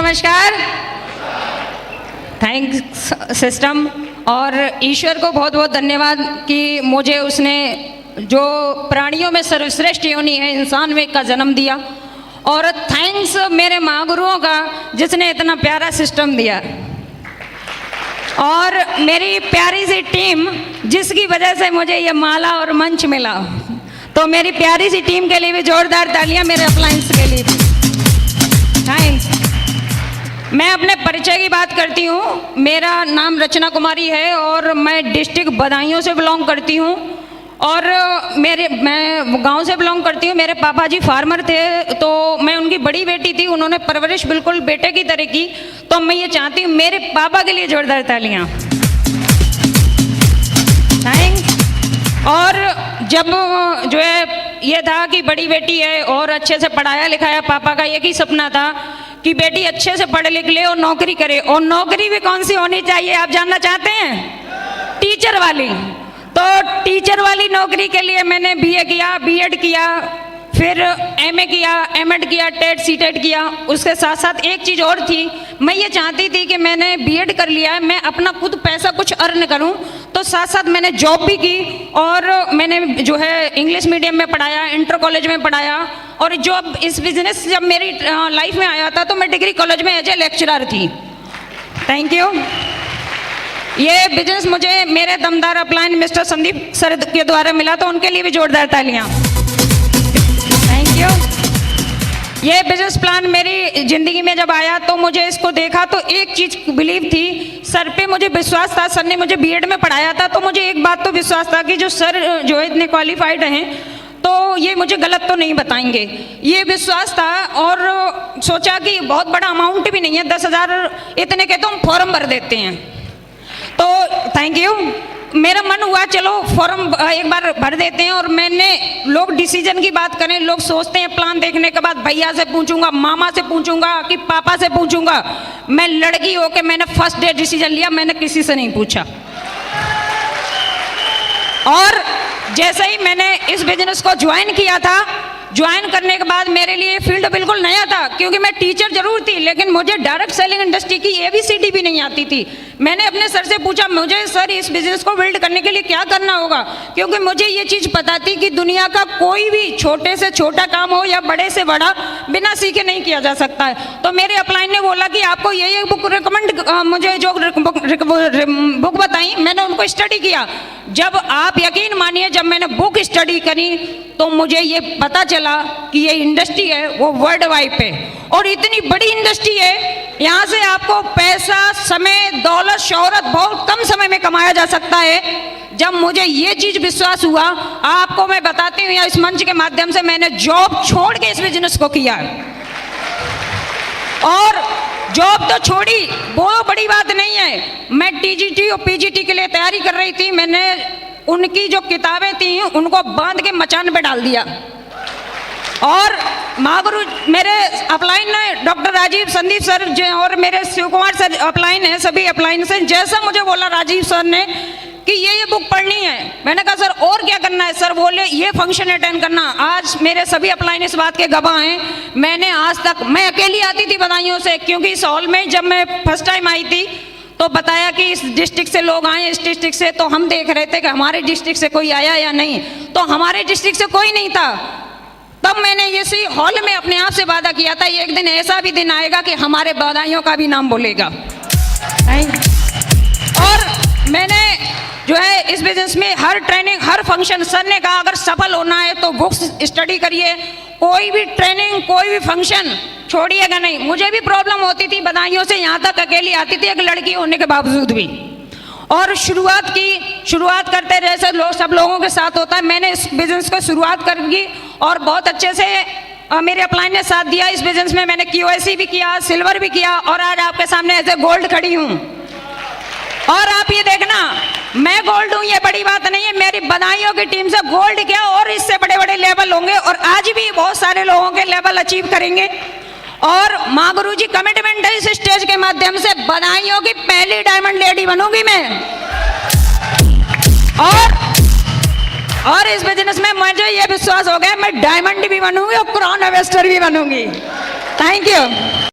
नमस्कार। Thanks system और ईश्वर को बहुत बहुत धन्यवाद कि मुझे उसने जो प्राणियों में सर्वश्रेष्ठ योनि है इंसान में का जन्म दिया, और थैंक्स मेरे महागुरुओं का जिसने इतना प्यारा सिस्टम दिया, और मेरी प्यारी सी टीम जिसकी वजह से मुझे ये माला और मंच मिला। तो मेरी प्यारी सी टीम के लिए भी जोरदार तालियां, मेरे अप्लायंस के लिए भी थैंक्स। मैं अपने परिचय की बात करती हूँ। मेरा नाम रचना कुमारी है और मैं डिस्ट्रिक्ट बदायूं से बिलोंग करती हूँ, और मैं गांव से बिलोंग करती हूँ। मेरे पापा जी फार्मर थे, तो मैं उनकी बड़ी बेटी थी। उन्होंने परवरिश बिल्कुल बेटे की तरह की। तो मैं ये चाहती हूँ मेरे पापा के लिए जोरदार तालियां। थैंक्स। और जब जो है ये था कि बड़ी बेटी है और अच्छे से पढ़ाया लिखाया, पापा का एक ही सपना था कि बेटी अच्छे से पढ़ लिख ले और नौकरी करे। और नौकरी भी कौन सी होनी चाहिए आप जानना चाहते हैं? टीचर वाली। तो टीचर वाली नौकरी के लिए मैंने बीए किया, बीएड किया, फिर एमए किया, एमएड किया, टेट सीटेट किया। उसके साथ साथ एक चीज़ और थी, मैं ये चाहती थी कि मैंने बीएड कर लिया है, मैं अपना खुद पैसा कुछ अर्न करूं। तो साथ साथ मैंने जॉब भी की और मैंने जो है इंग्लिश मीडियम में पढ़ाया, इंटर कॉलेज में पढ़ाया। और जॉब इस बिजनेस जब मेरी लाइफ में आया था तो मैं डिग्री कॉलेज में एज ए लेक्चरर थी। Thank you. ये बिजनेस मुझे मेरे दमदार अपलाइन मिस्टर संदीप सर के द्वारा मिला, तो उनके लिए भी जोरदार तालियां। Thank you. ये बिजनेस प्लान मेरी ज़िंदगी में जब आया तो मुझे इसको देखा तो एक चीज़ बिलीव थी, सर पे मुझे विश्वास था। सर ने मुझे बीएड में पढ़ाया था, तो मुझे एक बात तो विश्वास था कि जो सर जो है इतने क्वालिफाइड हैं तो ये मुझे गलत तो नहीं बताएंगे, ये विश्वास था। और सोचा कि बहुत बड़ा अमाउंट भी नहीं है, 10,000 इतने के तो हम फॉर्म भर देते हैं। तो थैंक यू। मेरा मन हुआ चलो फॉर्म एक बार भर देते हैं। और मैंने, लोग डिसीजन की बात करें, लोग सोचते हैं प्लान देखने के बाद भैया से पूछूंगा, मामा से पूछूंगा कि पापा से पूछूंगा। मैं लड़की होकर मैंने फर्स्ट डे डिसीजन लिया, मैंने किसी से नहीं पूछा। और जैसे ही मैंने इस बिजनेस को ज्वाइन किया था, ज्वाइन करने के बाद मेरे लिए फील्ड बिल्कुल नया था, क्योंकि मैं टीचर जरूर थी लेकिन मुझे डायरेक्ट सेलिंग इंडस्ट्री की ABCD भी नहीं आती थी। मैंने अपने सर से पूछा, मुझे सर इस बिजनेस को बिल्ड करने के लिए क्या करना होगा, क्योंकि मुझे ये चीज़ पता थी कि दुनिया का कोई भी छोटे से छोटा काम हो या बड़े से बड़ा बिना सीखे नहीं किया जा सकता है। तो मेरे अपलाइन ने बोला कि आपको ये बुक रिकमेंड, मुझे जो बुक बताई, मैंने उनको स्टडी किया। जब आप यकीन मानिए, जब मैंने बुक स्टडी करी तो मुझे ये पता चला कि ये इंडस्ट्री है वो वर्ल्ड वाइड पे, और इतनी बड़ी इंडस्ट्री है, यहाँ से आपको पैसा, समय, दौलत, शोहरत बहुत कम समय में कमाया जा सकता है। जब मुझे ये चीज़ विश्वास हुआ, आपको मैं बताती हूँ, या इस मंच के माध्यम से मैंने जॉब छोड़ के इस बिजनेस को किया। और जॉब तो छोड़ी, वो बड़ी बात नहीं है, मैं TGT और PGT के लिए तैयारी कर रही थी। मैंने उनकी जो किताबें थी उनको बांध के मचान पे डाल दिया। और महागुरु मेरे अपलाइन ने डॉक्टर राजीव संदीप सर और मेरे शिव कुमार सर अपलाइन है, सभी अपलाइन से, जैसा मुझे बोला राजीव सर ने कि ये बुक पढ़नी है, मैंने कहा सर और क्या करना है? सर बोले ये फंक्शन अटेंड करना। आज मेरे सभी अपलाइन इस बात के गवाह हैं। मैंने आज तक, मैं अकेली आती थी बदायूं से, क्योंकि इस हॉल में जब मैं फर्स्ट टाइम आई थी तो बताया कि इस डिस्ट्रिक्ट से लोग आए, इस डिस्ट्रिक्ट से, तो हम देख रहे थे कि हमारे डिस्ट्रिक्ट से कोई आया या नहीं, तो हमारे डिस्ट्रिक्ट से कोई नहीं था। तब मैंने इसी हॉल में अपने आप से वादा किया था, एक दिन ऐसा भी दिन आएगा कि हमारे बदायूं का भी नाम बोलेगा। और मैंने जो है इस बिजनेस में हर ट्रेनिंग, हर फंक्शन, सर ने कहा अगर सफल होना है तो बुक्स स्टडी करिए, कोई भी ट्रेनिंग, कोई भी फंक्शन छोड़िएगा नहीं। मुझे भी प्रॉब्लम होती थी, बदायूं से यहाँ तक अकेली आती थी, एक लड़की होने के बावजूद भी। और शुरुआत करते जैसे सब लोगों के साथ होता है, मैंने इस बिजनेस को शुरुआत कर दी और बहुत अच्छे से मेरे अपलाइन ने साथ दिया। इस बिजनेस में मैंने QIC भी किया, सिल्वर भी किया, और आज आपके सामने ऐसे गोल्ड खड़ी हूँ। और आप ये देखना, मैं गोल्ड हूँ ये बड़ी बात नहीं है, मेरी बदायूं की टीम से गोल्ड क्या और इससे बड़े बड़े लेवल होंगे, और आज भी बहुत सारे लोगों के लेवल अचीव करेंगे। और माँ गुरु जी कमिटमेंट है, इस स्टेज के माध्यम से बदायूं की पहली डायमंड लेडी बनूंगी मैं। और इस बिजनेस में मुझे ये विश्वास हो गया, मैं डायमंड भी बनूंगी और क्राउन इन्वेस्टर भी बनूंगी। Thank you.